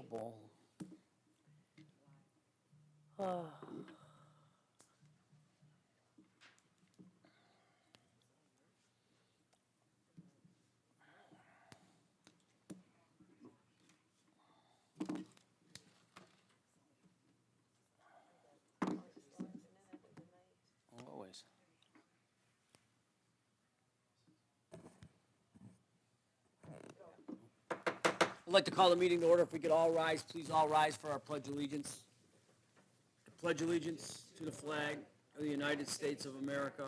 indivisible. Always. I'd like to call the meeting to order. If we could all rise, please all rise for our pledge of allegiance. I pledge allegiance to the flag of the United States of America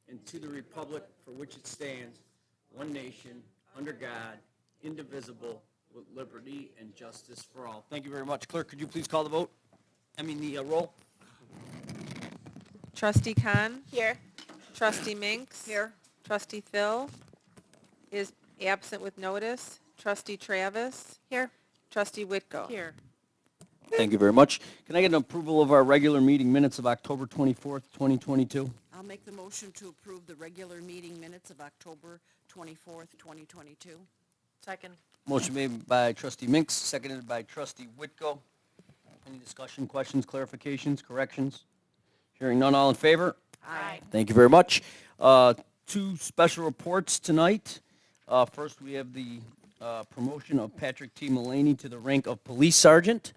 and to the republic for which it stands, one nation, under God, indivisible, with liberty and justice for all. Thank you very much. Clerk, could you please call the vote? The roll. Trustee Khan? Here. Trustee Minks? Here. Trustee Phil is absent with notice. Trustee Travis? Here. Trustee Whitko? Here. Thank you very much. Can I get an approval of our regular meeting minutes of October 24th, 2022? I'll make the motion to approve the regular meeting minutes of October 24th, 2022. Second. Motion made by trustee Minks, seconded by trustee Whitko. Any discussion, questions, clarifications, corrections? Hearing none, all in favor? Aye. Thank you very much. Two special reports tonight. First, we have the promotion of Patrick T. Mullaney to the rank of police sergeant,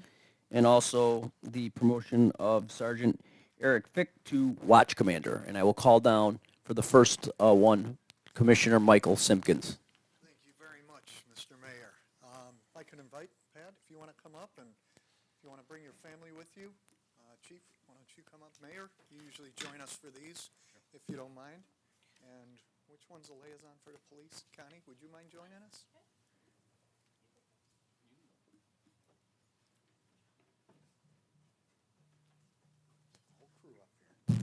and also the promotion of Sergeant Eric Fick to watch commander. And I will call down for the first one, Commissioner Michael Simpkins. Thank you very much, Mr. Mayor. I can invite Pat if you want to come up, and if you want to bring your family with you. Chief, why don't you come up? Mayor, you usually join us for these, if you don't mind. And which one's the liaison for the police? Connie, would you mind joining us? Whole crew up here.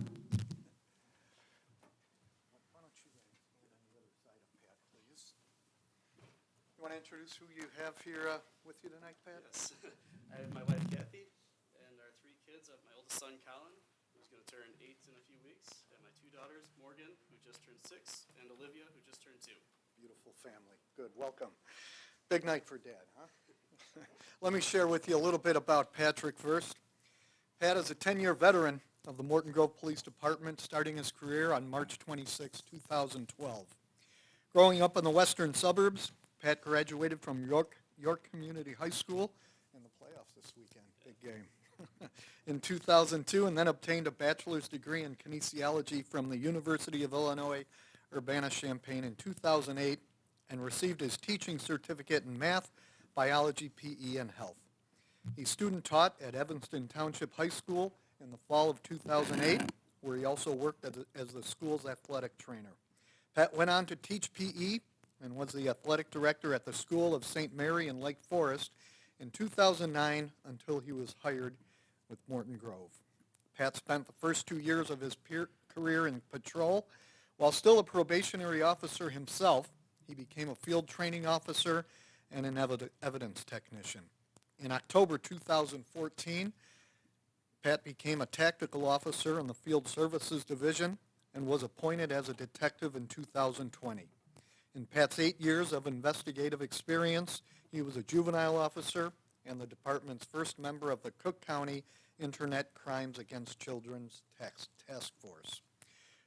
Why don't you guys stand on the other side of Pat, please? You want to introduce who you have here with you tonight, Pat? Yes. I have my wife Kathy and our three kids. I have my oldest son Colin, who's going to turn 8 in a few weeks, and my two daughters, Morgan, who just turned 6, and Olivia, who just turned 2. Beautiful family. Good. Welcome. Big night for Dad, huh? Let me share with you a little bit about Patrick first. Pat is a 10-year veteran of the Morton Grove Police Department, starting his career on March 26, 2012. Growing up in the western suburbs, Pat graduated from York Community High School in the playoffs this weekend. Big game. In 2002, and then obtained a bachelor's degree in kinesiology from the University of Illinois, Urbana-Champaign in 2008, and received his teaching certificate in math, biology, PE, and health. He student taught at Evanston Township High School in the fall of 2008, where he also worked as the school's athletic trainer. Pat went on to teach PE and was the athletic director at the School of St. Mary in Lake Forest in 2009 until he was hired with Morton Grove. Pat spent the first 2 years of his career in patrol. While still a probationary officer himself, he became a field training officer and an evidence technician. In October 2014, Pat became a tactical officer in the Field Services Division and was appointed as a detective in 2020. In Pat's 8 years of investigative experience, he was a juvenile officer and the department's first member of the Cook County Internet Crimes Against Children's Task Force.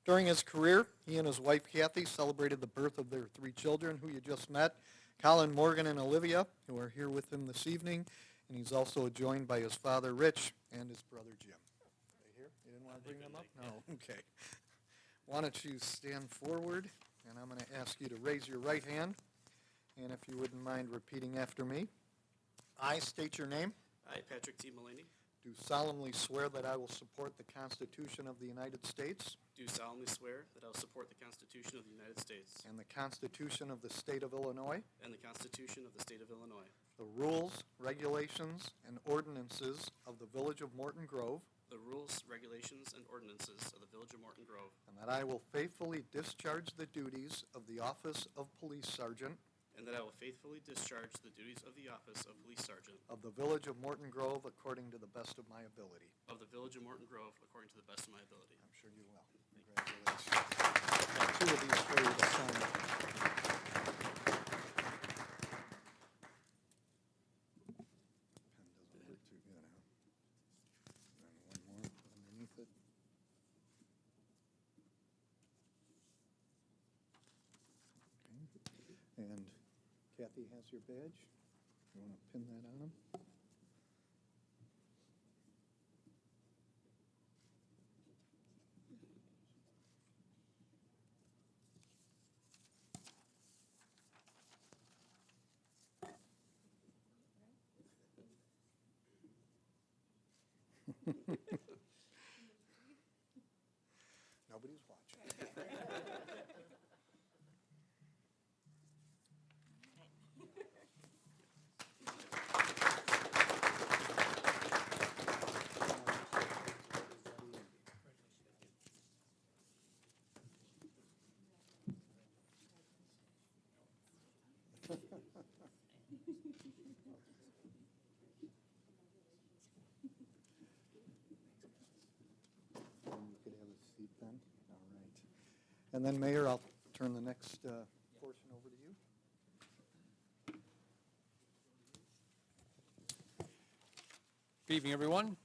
During his career, he and his wife Kathy celebrated the birth of their 3 children who you just met, Colin, Morgan, and Olivia, who are here with him this evening, and he's also joined by his father Rich and his brother Jim. Are they here? You didn't want to bring them up? No? Okay. Why don't you stand forward, and I'm going to ask you to raise your right hand, and if you wouldn't mind repeating after me. I state your name. I, Patrick T. Mullaney, Do solemnly swear that I will support the Constitution of the United States do solemnly swear that I will support the Constitution of the United States and the Constitution of the State of Illinois, and the Constitution of the State of Illinois, the rules, regulations, and ordinances of the Village of Morton Grove, the rules, regulations, and ordinances of the Village of Morton Grove, and that I will faithfully discharge the duties of the Office of Police Sergeant and that I will faithfully discharge the duties of the office of Police Sergeant of the Village of Morton Grove according to the best of my ability. of the Village of Morton Grove according to the best of my ability. I'm sure you will. Congratulations. Got 2 of these for you to sign. Kathy has your badge. You want to pin that on him? Nobody's watching. You could have a seat then. All right. And then, Mayor, I'll turn the next portion over to you. Good evening, everyone.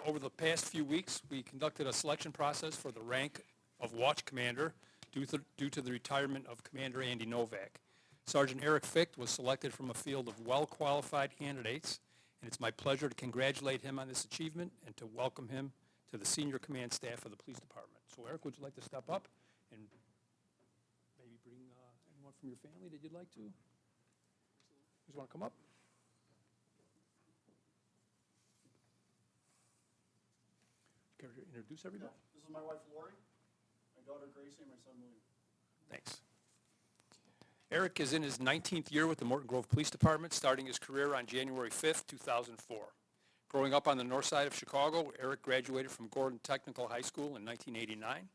Over the past few weeks, we conducted a selection process for the rank of Watch Commander due to the retirement of Commander Andy Novak. Sergeant Eric Ficht was selected from a field of well-qualified candidates, and it's my pleasure to congratulate him on this achievement and to welcome him to the senior command staff of the police department. So Eric, would you like to step up and maybe bring anyone from your family that you'd like to? You just want to come up? Care to introduce everybody? This is my wife Lori, my daughter Gracie, and my son William. Thanks. Eric is in his 19th year with the Morton Grove Police Department, starting his career on January 5th, 2004. Growing up on the north side of Chicago, Eric graduated from Gordon Technical High School in 1989.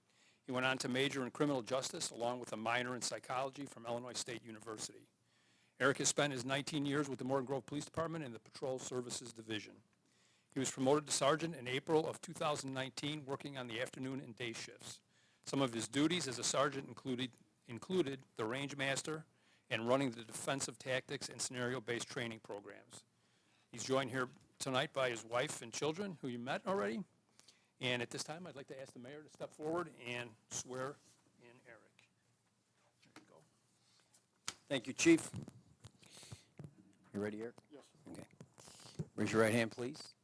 He went on to major in criminal justice along with a minor in psychology from Illinois State University. Eric has spent his 19 years with the Morton Grove Police Department in the Patrol Services Division. He was promoted to sergeant in April of 2019, working on the afternoon and day shifts. Some of his duties as a sergeant included the range master and running the defensive tactics and scenario-based training programs. He's joined here tonight by his wife and children, who you met already. And at this time, I'd like to ask the mayor to step forward and swear in Eric. There you go. Thank you, Chief. You ready, Eric? Yes. Okay. Raise your right hand, please.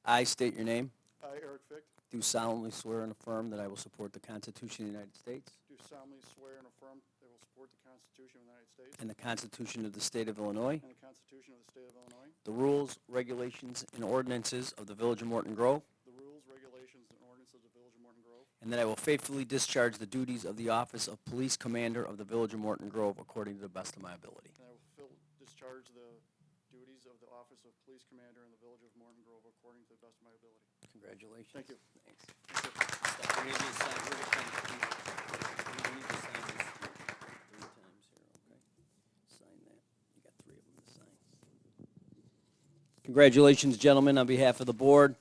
I state your name. I, Eric Ficht, Do solemnly swear and affirm that I will support the Constitution of the United States do solemnly swear and affirm that I will support the Constitution of the United States and the Constitution of the State of Illinois, and the Constitution of the State of Illinois, the rules, regulations, and ordinances of the Village of Morton Grove, the rules, regulations, and ordinances of the Village of Morton Grove, and that I will faithfully discharge the duties of the office of Police Commander of the Village of Morton Grove according to the best of my ability. and I will discharge the duties of the office of Police Commander in the Village of Morton Grove according to the best of my ability. Congratulations. Thank you. Thanks. We're gonna just sign, we're gonna sign this. We need to sign this 3 times here, okay? Sign that. You got 3 of them to sign. Congratulations, gentlemen, on behalf of the board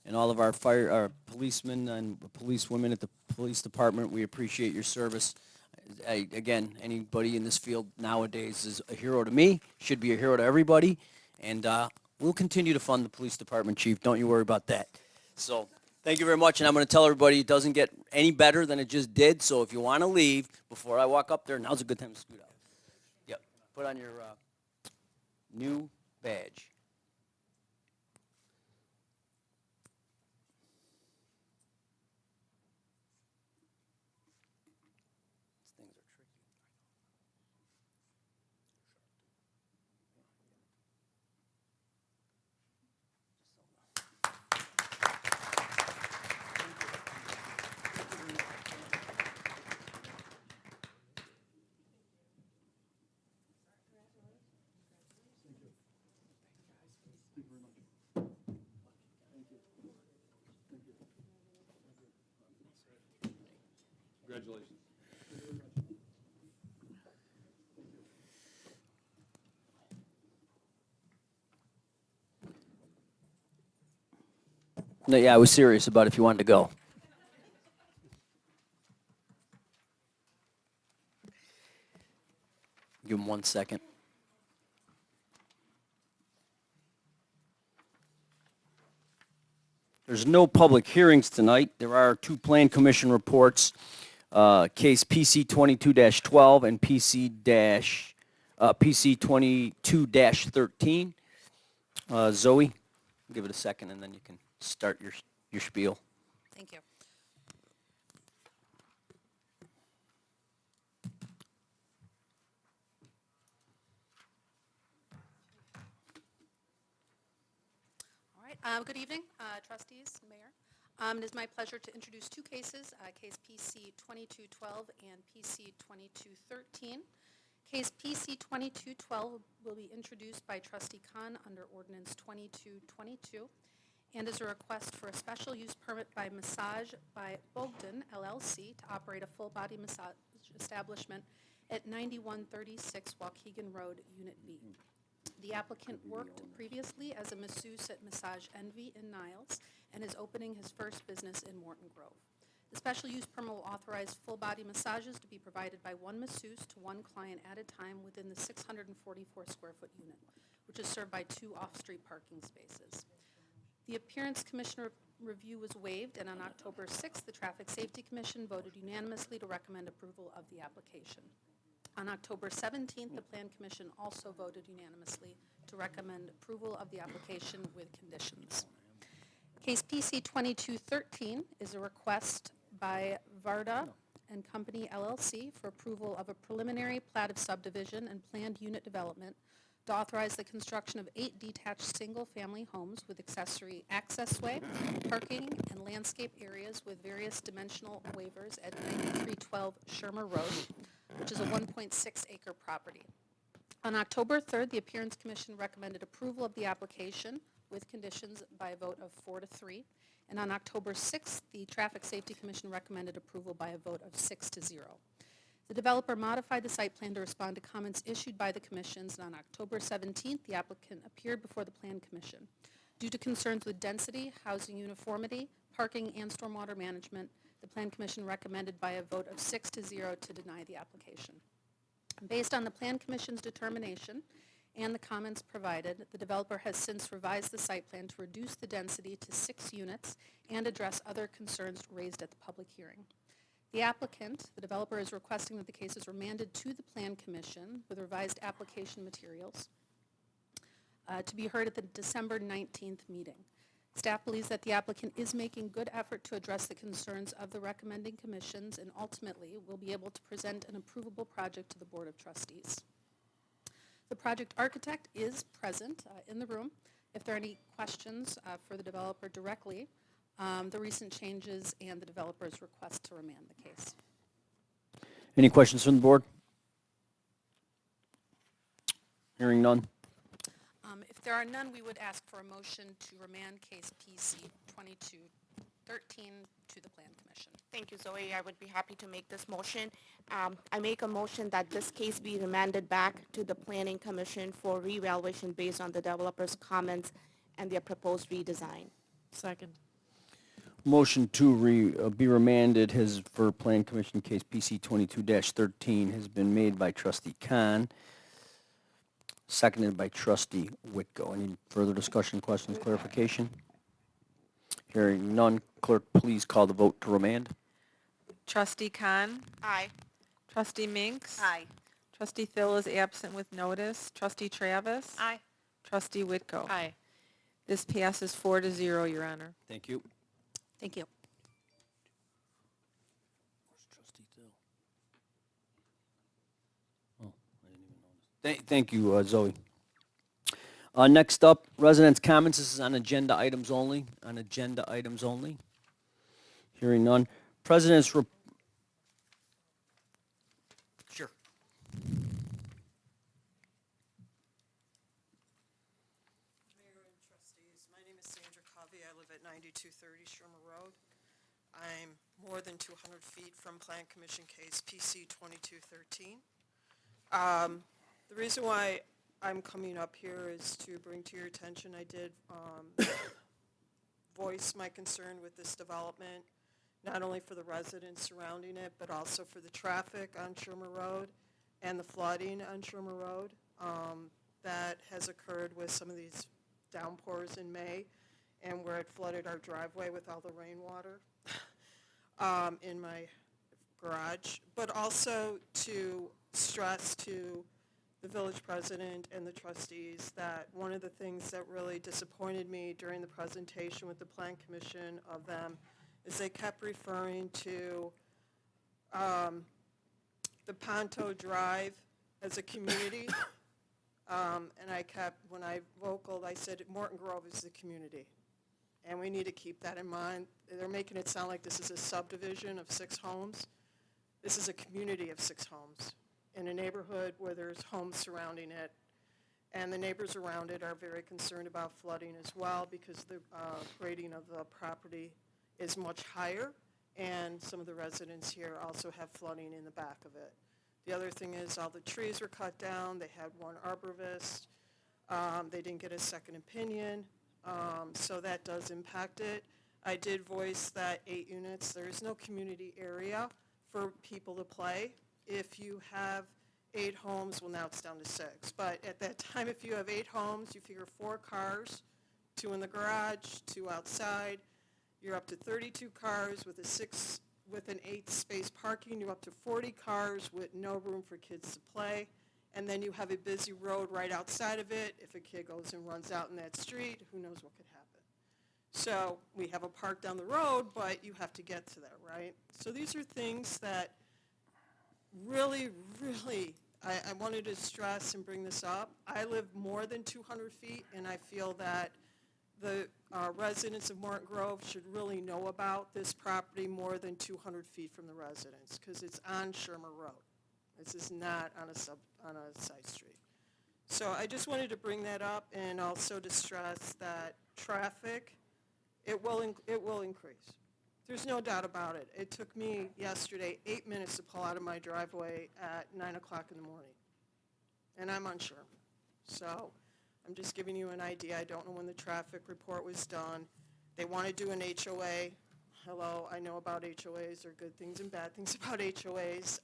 and all of our our policemen and policewomen at the police department. We appreciate your service. Again, anybody in this field nowadays is a hero to me, should be a hero to everybody, and we'll continue to fund the police department, Chief. Don't you worry about that. So, thank you very much, and I'm going to tell everybody it doesn't get any better than it just did, so if you want to leave before I walk up there, now's a good time to scoot out. Yep, put on your new badge. These things are tricky. Congratulations. No, yeah, I was serious about if you wanted to go. Give him 1 second. There's no public hearings tonight. There are 2 Plan Commission reports, case PC 22-12 and PC PC 22-13. Zoe, give it a second and then you can start your spiel. Thank you. All right, good evening, trustees, mayor. It is my pleasure to introduce two cases, case PC 2212 and PC 2213. Case PC 2212 will be introduced by trustee Khan under ordinance 2222 and is a request for a special use permit by Massage by Bogdan LLC to operate a full-body massage establishment at 9136 Waukegan Road, Unit B. The applicant worked previously as a masseuse at Massage Envy in Niles and is opening his first business in Morton Grove. The special use permit will authorize full-body massages to be provided by one masseuse to one client at a time within the 644-square-foot unit, which is served by 2 off-street parking spaces. The Appearance Commissioner review was waived, and on October 6th, the Traffic Safety Commission voted unanimously to recommend approval of the application. On October 17th, the Plan Commission also voted unanimously to recommend approval of the application with conditions. Case PC 2213 is a request by Varda and Company LLC for approval of a preliminary plat of subdivision and planned unit development to authorize the construction of 8 detached single-family homes with accessory accessway, parking, and landscape areas with various dimensional waivers at 9312 Shermer Road, which is a 1.6-acre property. On October 3rd, the Appearance Commission recommended approval of the application with conditions by a vote of 4-3. And on October 6th, the Traffic Safety Commission recommended approval by a vote of 6-0. The developer modified the site plan to respond to comments issued by the commissions, and on October 17th, the applicant appeared before the Plan Commission. Due to concerns with density, housing uniformity, parking, and stormwater management, the Plan Commission recommended by a vote of 6-0 to deny the application. Based on the Plan Commission's determination and the comments provided, the developer has since revised the site plan to reduce the density to 6 units and address other concerns raised at the public hearing. The applicant, the developer, is requesting that the case is remanded to the Plan Commission with revised application materials to be heard at the December 19th meeting. Staff believes that the applicant is making good effort to address the concerns of the recommending commissions and ultimately will be able to present an approvable project to the Board of Trustees. The project architect is present in the room. If there are any questions for the developer directly, the recent changes and the developer's request to remand the case. Any questions from the board? Hearing none. If there are none, we would ask for a motion to remand case PC 2213 to the Plan Commission. Thank you, Zoe. I would be happy to make this motion. I make a motion that this case be remanded back to the Planning Commission for reevaluation based on the developer's comments and their proposed redesign. Second. Motion to be remanded for Plan Commission case PC 22-13 has been made by trustee Khan, seconded by trustee Whitko. Any further discussion, questions, clarification? Hearing none, clerk, please call the vote to remand. Trustee Khan. Aye. Trustee Minks. Aye. Trustee Phil is absent with notice. Trustee Travis. Aye. Trustee Whitko. Aye. This passes 4-0, Your Honor. Thank you. Thank you. Thank you, Zoe. Next up, residents' comments. This is on agenda items only. On agenda items only. Hearing none. President's Sure. Mayor and trustees, my name is Sandra Covey. I live at 9230 Shermer Road. I'm more than 200 feet from Plan Commission case PC 2213. The reason why I'm coming up here is to bring to your attention, I did voice my concern with this development, not only for the residents surrounding it, but also for the traffic on Shermer Road and the flooding on Shermer Road that has occurred with some of these downpours in May, and where it flooded our driveway with all the rainwater in my garage. But also to stress to the village president and the trustees that one of the things that really disappointed me during the presentation with the plan commission of them is they kept referring to the Ponto Drive as a community. And I kept, when I vocaled, I said Morton Grove is the community. And we need to keep that in mind. They're making it sound like this is a subdivision of 6 homes. This is a community of 6 homes in a neighborhood where there's homes surrounding it. And the neighbors around it are very concerned about flooding as well because the grading of the property is much higher. And some of the residents here also have flooding in the back of it. The other thing is all the trees were cut down. They had one arborist. They didn't get a second opinion. So that does impact it. I did voice that 8 units, there is no community area for people to play. If you have 8 homes, well now it's down to 6. But at that time, if you have 8 homes, you figure 4 cars, 2 in the garage, 2 outside. You're up to 32 cars with an 8-space parking. You're up to 40 cars with no room for kids to play. And then you have a busy road right outside of it. If a kid goes and runs out in that street, who knows what could happen. So we have a park down the road, but you have to get to that, right? So these are things that really, I wanted to stress and bring this up. I live more than 200 feet, and I feel that the residents of Morton Grove should really know about this property more than 200 feet from the residents, because it's on Shermer Road. This is not on a side street. So I just wanted to bring that up and also to stress that traffic, it will increase. There's no doubt about it. It took me yesterday 8 minutes to pull out of my driveway at 9 o'clock in the morning. And I'm on Sherman. So I'm just giving you an idea. I don't know when the traffic report was done. They want to do an HOA. Hello, I know about HOAs. There are good things and bad things about HOAs.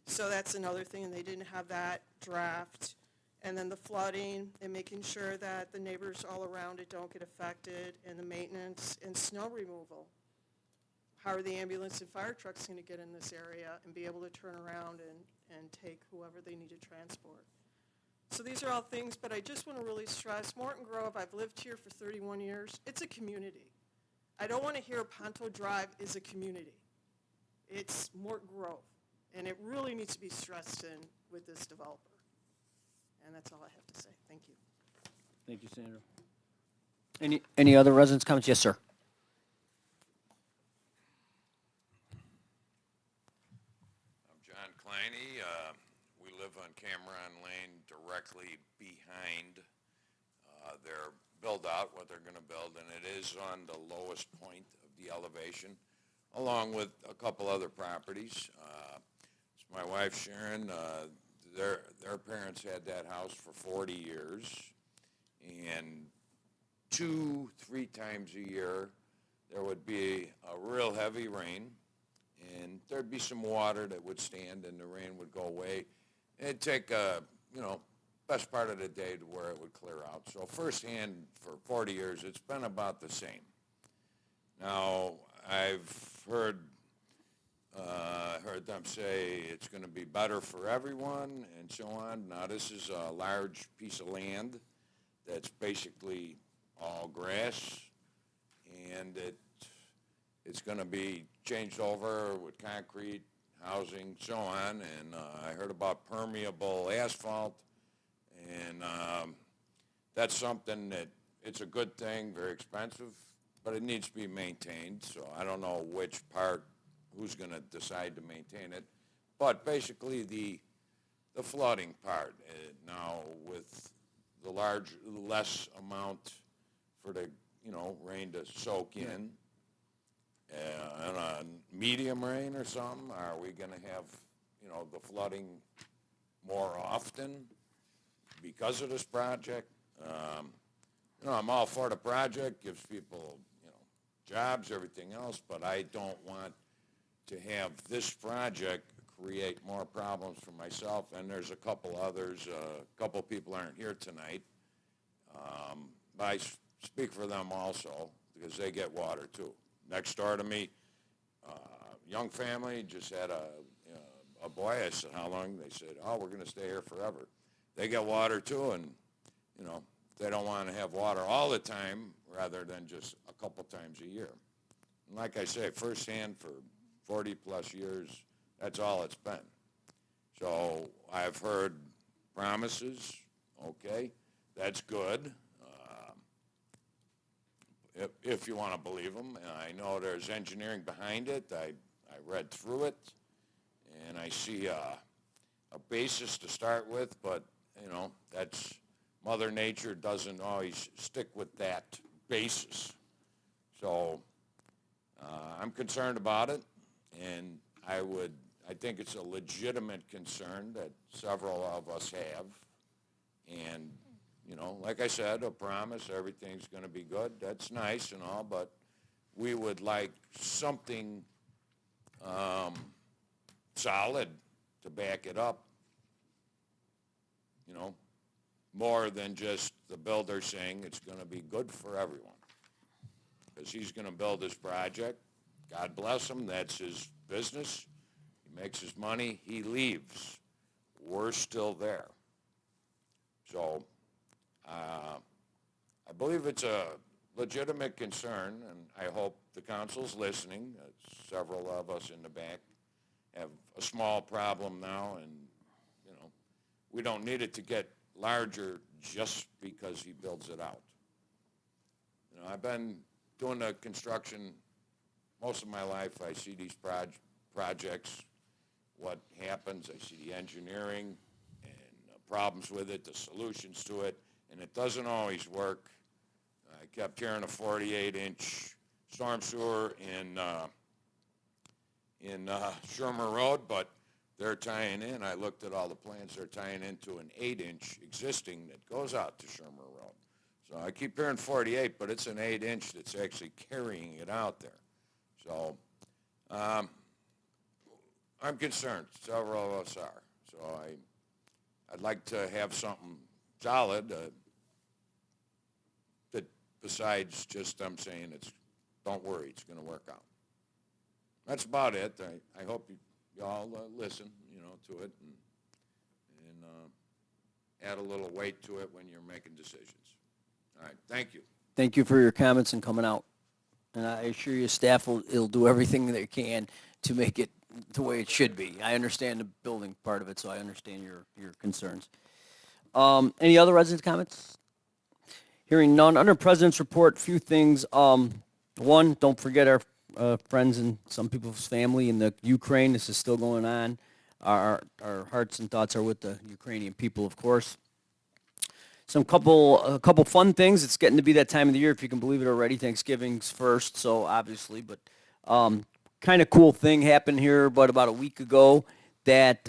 So that's another thing, and they didn't have that draft. And then the flooding and making sure that the neighbors all around it don't get affected, and the maintenance and snow removal. How are the ambulance and fire trucks going to get in this area and be able to turn around and take whoever they need to transport? So these are all things, but I just want to really stress, Morton Grove, I've lived here for 31 years. It's a community. I don't want to hear Ponto Drive is a community. It's Morton Grove. And it really needs to be stressed in with this developer. And that's all I have to say. Thank you. Thank you, Sandra. Any other residents' comments? Yes, sir. I'm John Kleine. We live on Cameron Lane directly behind their build-out, what they're going to build, and it is on the lowest point of the elevation, along with a couple other properties. My wife Sharon, their parents had that house for 40 years, and 2-3 times a year there would be a real heavy rain, and there'd be some water that would stand, and the rain would go away. It'd take best part of the day to where it would clear out. So firsthand, for 40 years, it's been about the same. Now I've heard them say it's going to be better for everyone and so on. Now this is a large piece of land that's basically all grass, and it's going to be changed over with concrete, housing, so on. And I heard about permeable asphalt, and that's something that it's a good thing, very expensive, but it needs to be maintained. So I don't know which part, who's going to decide to maintain it. But basically the flooding part, now with the less amount for the, rain to soak in, and a medium rain or something, are we going to have, the flooding more often because of this project? I'm all for the project, gives people, jobs, everything else, but I don't want to have this project create more problems for myself, and there's a couple others. A couple people aren't here tonight, but I speak for them also because they get water too. Next door to me, young family just had a a boy. I said, how long? They said, oh, we're gonna stay here forever. They get water too, and, you know, they don't wanna have water all the time rather than just a couple times a year. And like I say, firsthand for 40-plus years, that's all it's been. So I've heard promises, okay, that's good, if you want to believe them. And I know there's engineering behind it. I read through it, and I see a basis to start with, but, you know, that's, Mother Nature doesn't always stick with that basis. So I'm concerned about it, and I think it's a legitimate concern that several of us have. And, you know, like I said, a promise, everything's going to be good. That's nice and all, but we would like something solid to back it up, you know, more than just the builder saying it's going to be good for everyone. Because he's going to build his project. God bless him. That's his business. He makes his money. He leaves. We're still there. So I believe it's a legitimate concern, and I hope the council's listening. Several of us in the back have a small problem now, and, you know, we don't need it to get larger just because he builds it out. You know, I've been doing the construction most of my life. I see these projects, what happens. I see the engineering and problems with it, the solutions to it, and it doesn't always work. I kept hearing a 48-inch storm sewer in Shermer Road, but they're tying in. I looked at all the plans. They're tying into an 8-inch existing that goes out to Shermer Road. So I keep hearing 48, but it's an 8-inch that's actually carrying it out there. So I'm concerned. Several of us are. So I'd like to have something solid that besides just I'm saying don't worry, it's going to work out. That's about it. I hope you all listen, you know, to it and add a little weight to it when you're making decisions. All right, thank you. Thank you for your comments and coming out. And I assure you, staff will do everything they can to make it the way it should be. I understand the building part of it, so I understand your concerns. Any other resident comments? Hearing none. Under President's report, few things. One, don't forget our friends and some people's family in the Ukraine. This is still going on. Our hearts and thoughts are with the Ukrainian people, of course. A couple fun things. It's getting to be that time of the year, if you can believe it already. Thanksgiving's first, so obviously, but kind of cool thing happened here, but about a week ago, that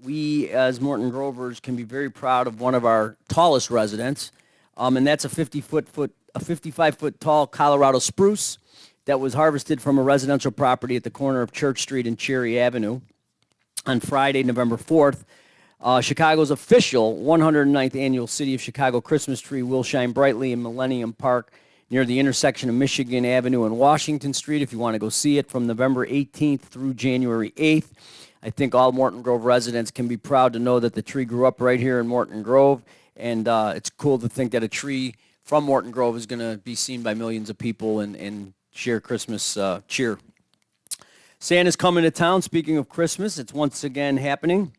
we as Morton Grovers can be very proud of one of our tallest residents, and that's a 55-foot tall Colorado spruce that was harvested from a residential property at the corner of Church Street and Cherry Avenue on Friday, November 4th. Chicago's official 109th annual City of Chicago Christmas tree will shine brightly in Millennium Park near the intersection of Michigan Avenue and Washington Street if you want to go see it from November 18th through January 8th. I think all Morton Grove residents can be proud to know that the tree grew up right here in Morton Grove, and it's cool to think that a tree from Morton Grove is going to be seen by millions of people and share Christmas cheer. Santa's coming to town. Speaking of Christmas, it's once again happening.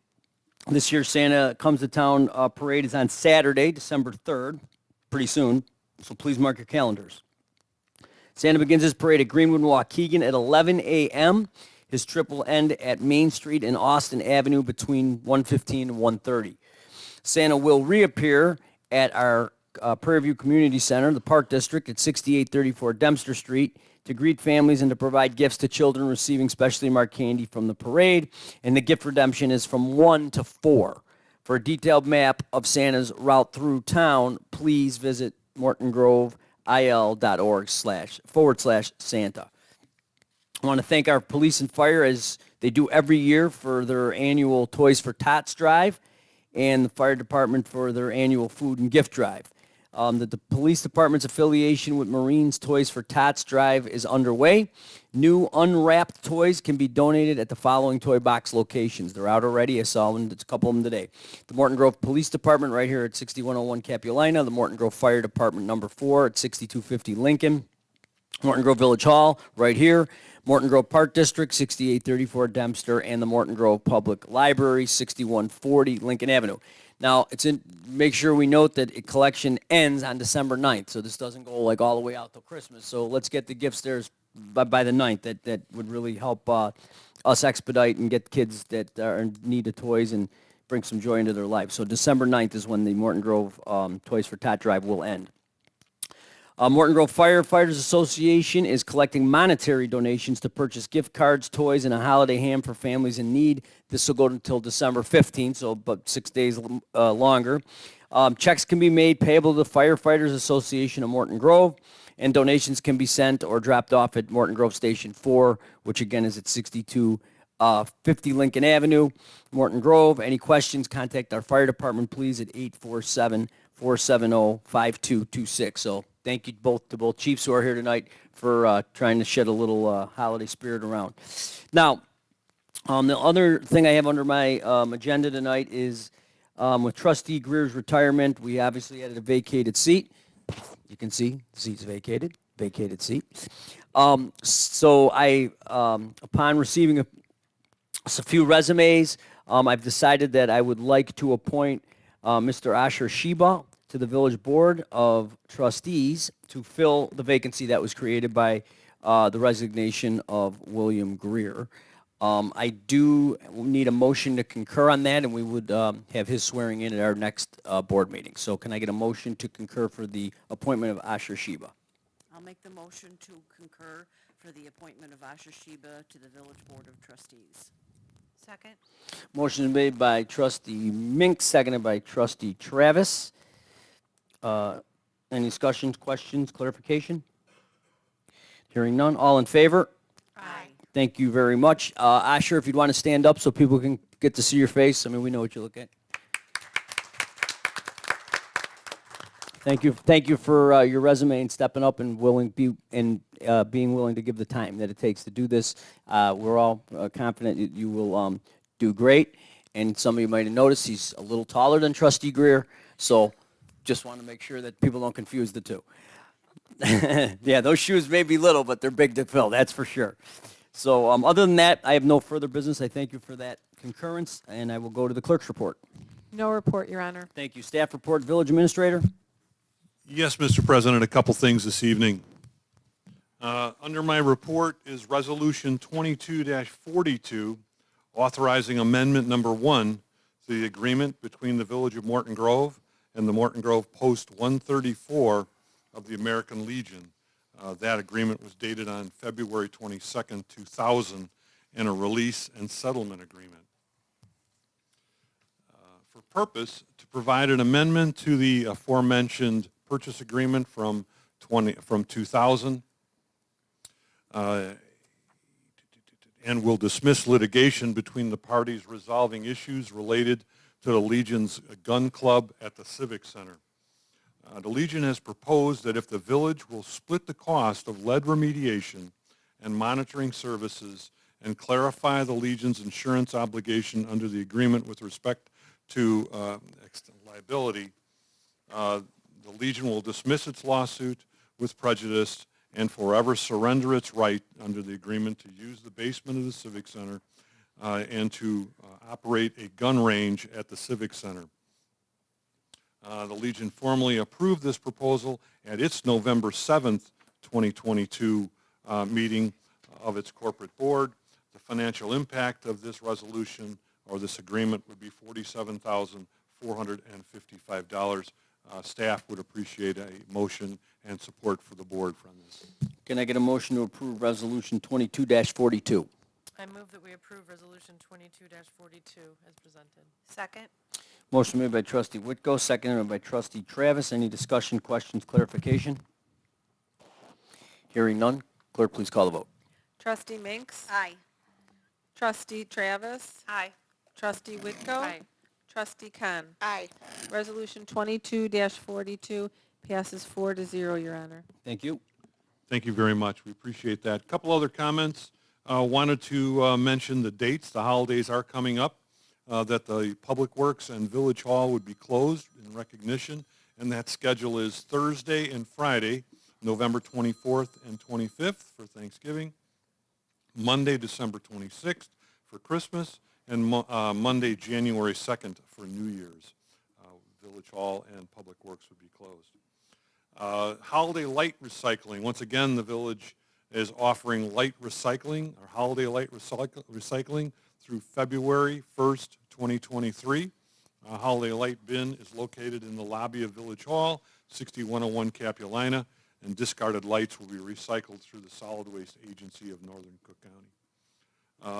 This year, Santa Comes to Town parade is on Saturday, December 3rd, pretty soon, so please mark your calendars. Santa begins his parade at Greenwood and Waukegan at 11 a.m. His trip will end at Main Street and Austin Avenue between 1:15 and 1:30. Santa will reappear at our Prairie View Community Center, the Park District, at 6834 Dempster Street, to greet families and to provide gifts to children receiving specially marked candy from the parade. And the gift redemption is from 1 to 4. For a detailed map of Santa's route through town, please visit mortongrovil.org//Santa. I want to thank our police and fire, as they do every year, for their annual Toys for Tots drive, and the fire department for their annual food and gift drive. that the police department's affiliation with Marines Toys for Tots drive is underway. New unwrapped toys can be donated at the following toy box locations. They're out already. I saw them, a couple of them today. The Morton Grove Police Department right here at 6101 Capulina. The Morton Grove Fire Department number 4 at 6250 Lincoln. Morton Grove Village Hall right here. Morton Grove Park District, 6834 Dempster, and the Morton Grove Public Library, 6140 Lincoln Avenue. Now, make sure we note that collection ends on December 9th, so this doesn't go like all the way out till Christmas. So let's get the gifts there by the 9th. That would really help us expedite and get kids that are in need of toys and bring some joy into their life. So December 9th is when the Morton Grove Toys for Tot Drive will end. Morton Grove Firefighters Association is collecting monetary donations to purchase gift cards, toys, and a holiday ham for families in need. This will go until December 15th, so about 6 days longer. Checks can be made payable to the Firefighters Association of Morton Grove, and donations can be sent or dropped off at Morton Grove Station 4, which again is at 6250 Lincoln Avenue, Morton Grove. Any questions, contact our fire department, please, at 847-470-5226. So thank you to both chiefs who are here tonight for trying to shed a little holiday spirit around. Now, the other thing I have under my agenda tonight is with Trustee Greer's retirement, we obviously had a vacated seat. You can see the seat's vacated seat. So I, upon receiving a few resumes, I've decided that I would like to appoint Mr. Asher Sheba to the Village Board of Trustees to fill the vacancy that was created by the resignation of William Greer. I do need a motion to concur on that, and we would have his swearing in at our next board meeting. So can I get a motion to concur for the appointment of Asher Sheba? I'll make the motion to concur for the appointment of Asher Sheba to the Village Board of Trustees. Second. Motion is made by Trustee Mink, seconded by Trustee Travis. Any discussions, questions, clarification? Hearing none. All in favor? Aye. Thank you very much. Asher, if you'd want to stand up so people can get to see your face. I mean, we know what you look at. Thank you for your resume and stepping up and being willing to give the time that it takes to do this. We're all confident you will do great. And some of you might have noticed he's a little taller than Trustee Greer, so just want to make sure that people don't confuse the two. Yeah, those shoes may be little, but they're big to fill, that's for sure. So other than that, I have no further business. I thank you for that concurrence, and I will go to the clerk's report. No report, Your Honor. Thank you. Staff report, Village Administrator. Yes, Mr. President, a couple things this evening. Under my report is Resolution 22-42, authorizing Amendment Number 1 to the agreement between the Village of Morton Grove and the Morton Grove Post 134 of the American Legion. That agreement was dated on February 22nd, 2000, and a release and settlement agreement. For purpose, to provide an amendment to the aforementioned purchase agreement from 2000, and will dismiss litigation between the parties resolving issues related to the Legion's gun club at the Civic Center. The Legion has proposed that if the village will split the cost of lead remediation and monitoring services and clarify the Legion's insurance obligation under the agreement with respect to liability, the Legion will dismiss its lawsuit with prejudice and forever surrender its right under the agreement to use the basement of the Civic Center and to operate a gun range at the Civic Center. The Legion formally approved this proposal at its November 7th, 2022 meeting of its corporate board. The financial impact of this resolution or this agreement would be $47,455. Staff would appreciate a motion and support for the board from this. Can I get a motion to approve Resolution 22-42? I move that we approve Resolution 22-42 as presented. Second. Motion made by Trustee Whitko, seconded by Trustee Travis. Any discussion, questions, clarification? Hearing none. Clerk, please call the vote. Trustee Minks? Aye. Trustee Travis? Aye. Trustee Whitko? Aye. Trustee Khan? Aye. Resolution 22-42 Passes 4-0, Your Honor. Thank you. Thank you very much. We appreciate that. Couple other comments. Wanted to mention the dates. The holidays are coming up, that the Public Works and Village Hall would be closed in recognition, and that schedule is Thursday and Friday, November 24th and 25th for Thanksgiving, Monday, December 26th for Christmas, and Monday, January 2nd for New Year's. Village Hall and Public Works would be closed. Holiday light recycling. Once again, the village is offering light recycling, or holiday light recycling through February 1st, 2023. Holiday light bin is located in the lobby of Village Hall, 6101 Capulina, and discarded lights will be recycled through the Solid Waste Agency of Northern Cook County.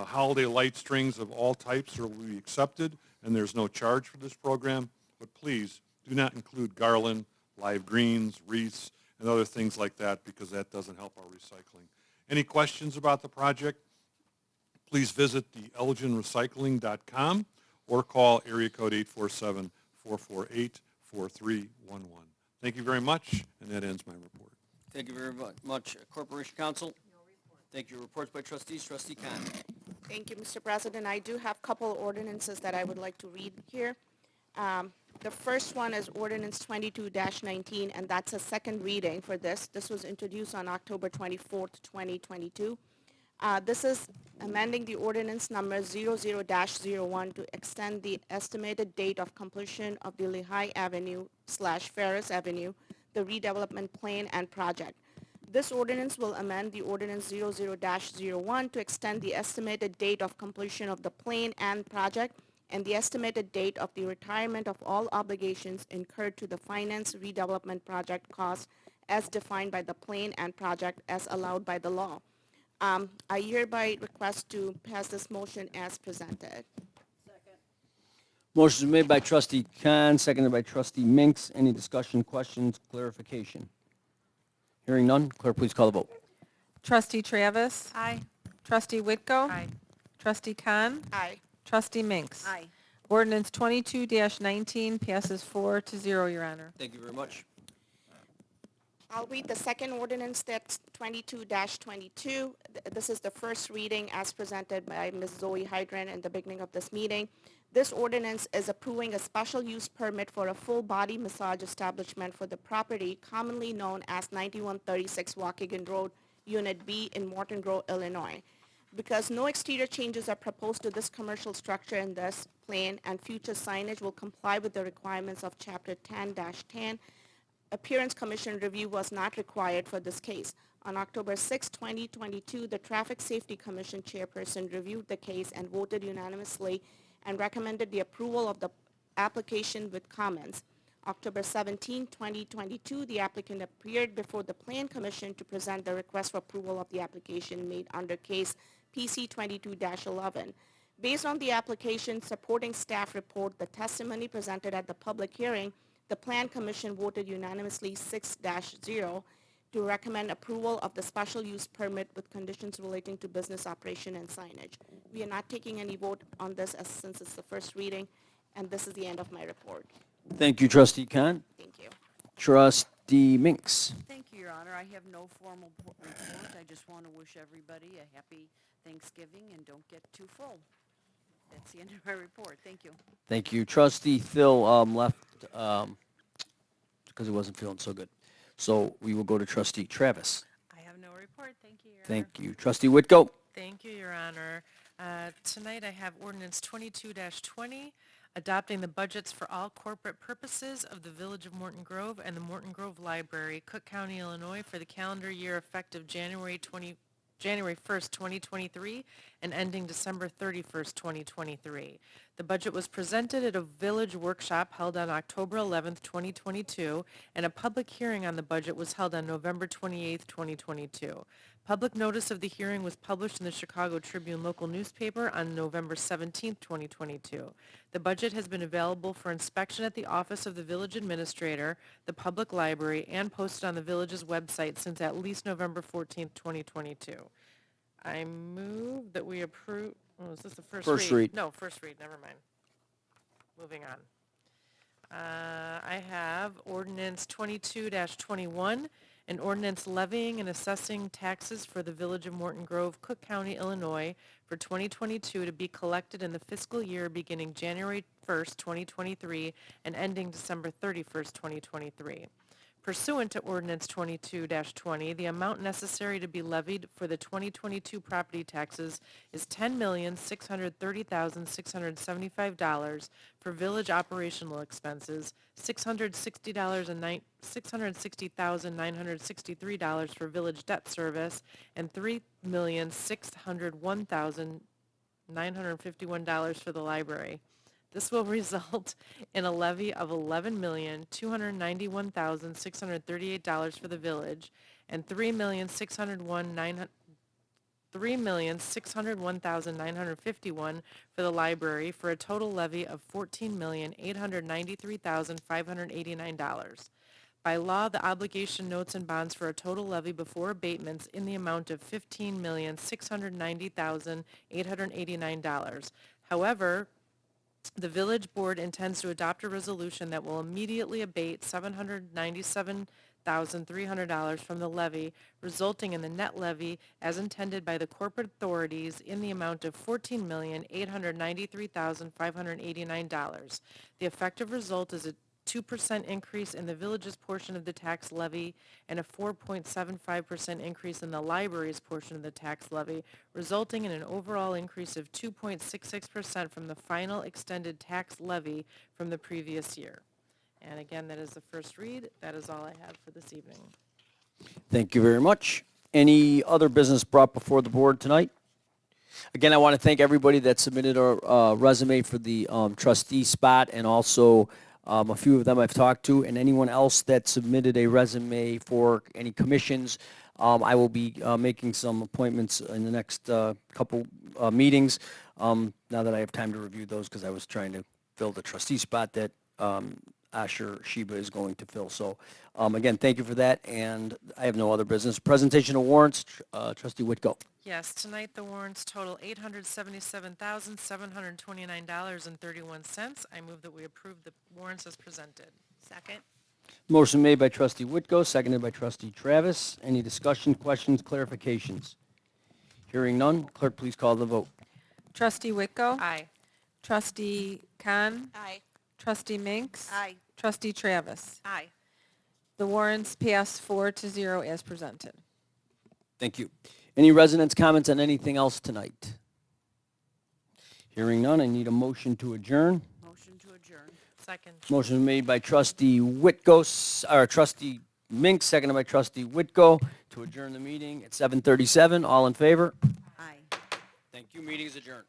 Holiday light strings of all types will be accepted, and there's no charge for this program, but please do not include garland, live greens, wreaths, and other things like that, because that doesn't help our recycling. Any questions about the project? Please visit the elginrecycling.com or call area code 847-448-4311. Thank you very much, and that ends my report. Thank you very much. Corporation Counsel? Thank you. Reports by trustees. Trustee Khan. Thank you, Mr. President. I do have a couple ordinances that I would like to read here. The first one is ordinance 22-19, and that's a second reading for this. This was introduced on October 24th, 2022. This is amending the ordinance number 00-01 to extend the estimated date of completion of the Lehigh Avenue/Ferris Avenue, the redevelopment plan and project. This ordinance will amend the ordinance 00-01 to extend the estimated date of completion of the plan and project and the estimated date of the retirement of all obligations incurred to the finance redevelopment project costs as defined by the plan and project as allowed by the law. I hereby request to pass this motion as presented. Motion is made by trustee Khan, seconded by trustee Minks. Any discussion, questions, clarification? Hearing none, clerk, please call the vote. Trustee Travis. Aye. Trustee Whitko. Aye. Trustee Khan. Aye. Trustee Minks. Aye. Ordinance 22-19 passes 4-0, Your Honor. Thank you very much. I'll read the second ordinance, that's 22-22. This is the first reading as presented by Ms. Zoe Hydran in the beginning of this meeting. This ordinance is approving a special use permit for a full-body massage establishment for the property commonly known as 9136 Waukegan Road, Unit B in Morton Grove, Illinois. Because no exterior changes are proposed to this commercial structure in this plan and future signage will comply with the requirements of Chapter 10-10, Appearance Commission review was not required for this case. On October 6, 2022, the Traffic Safety Commission chairperson reviewed the case and voted unanimously and recommended the approval of the application with comments. October 17, 2022, the applicant appeared before the Plan Commission to present the request for approval of the application made under case PC 22-11. Based on the application supporting staff report, the testimony presented at the public hearing, the Plan Commission voted unanimously 6-0 to recommend approval of the special use permit with conditions relating to business operation and signage. We are not taking any vote on this since it's the first reading, and this is the end of my report. Thank you, trustee Khan. Thank you. Trustee Minks. Thank you, Your Honor. I have no formal report. I just want to wish everybody a happy Thanksgiving and don't get too full. That's the end of my report. Thank you. Thank you. Trustee Phil left because he wasn't feeling so good. So we will go to trustee Travis. I have no report. Thank you, Your Honor. Thank you. Trustee Whitko. Thank you, Your Honor. Tonight I have ordinance 22-20, adopting the budgets for all corporate purposes of the Village of Morton Grove and the Morton Grove Library, Cook County, Illinois, for the calendar year effective January 1st, 2023, and ending December 31st, 2023. The budget was presented at a village workshop held on October 11th, 2022, and a public hearing on the budget was held on November 28th, 2022. Public notice of the hearing was published in the Chicago Tribune local newspaper on November 17th, 2022. The budget has been available for inspection at the office of the village administrator, the public library, and posted on the village's website since at least November 14th, 2022. I move that we approve, oh, is this the first read? First read. No, first read, never mind. Moving on. I have ordinance 22-21, an ordinance levying and assessing taxes for the Village of Morton Grove, Cook County, Illinois for 2022 to be collected in the fiscal year beginning January 1st, 2023 and ending December 31st, 2023. Pursuant to ordinance 22-20, the amount necessary to be levied for the 2022 property taxes is $10,630,675 for village operational expenses, $660,963 for village debt service, and $3,601,951 for the library. This will result in a levy of $11,291,638 for the village and $3,601,951 for the library, for a total levy of $14,893,589. By law, the obligation notes and bonds for a total levy before abatements in the amount of $15,690,889. However, the village board intends to adopt a resolution that will immediately abate $797,300 from the levy, resulting in the net levy as intended by the corporate authorities in the amount of $14,893,589. The effective result is a 2% increase in the village's portion of the tax levy and a 4.75% increase in the library's portion of the tax levy, resulting in an overall increase of 2.66% from the final extended tax levy from the previous year. And again, that is the first read. That is all I have for this evening. Thank you very much. Any other business brought before the board tonight? Again, I want to thank everybody that submitted a resume for the trustee spot, and also a few of them I've talked to, and anyone else that submitted a resume for any commissions. I will be making some appointments in the next couple meetings, now that I have time to review those, because I was trying to fill the trustee spot that Asher Sheba is going to fill. So again, thank you for that, and I have no other business. Presentation of warrants, Trustee Whitko. Yes, tonight the warrants total $877,729.31. I move that we approve the warrants as presented. Second. Motion made by Trustee Whitko, seconded by Trustee Travis. Any discussion, questions, clarifications? Hearing none, clerk, please call the vote. Trustee Whitko? Aye. Trustee Khan? Aye. Trustee Minks? Aye. Trustee Travis? Aye. The warrants pass 4-0 as presented. Thank you. Any residents' comments on anything else tonight? Hearing none, I need a motion to adjourn. Motion to adjourn. Second. Motion made by Trustee Whitko, or Trustee Mink, seconded by Trustee Whitko, to adjourn the meeting at 7:37. All in favor? Aye. Thank you. Meeting is adjourned.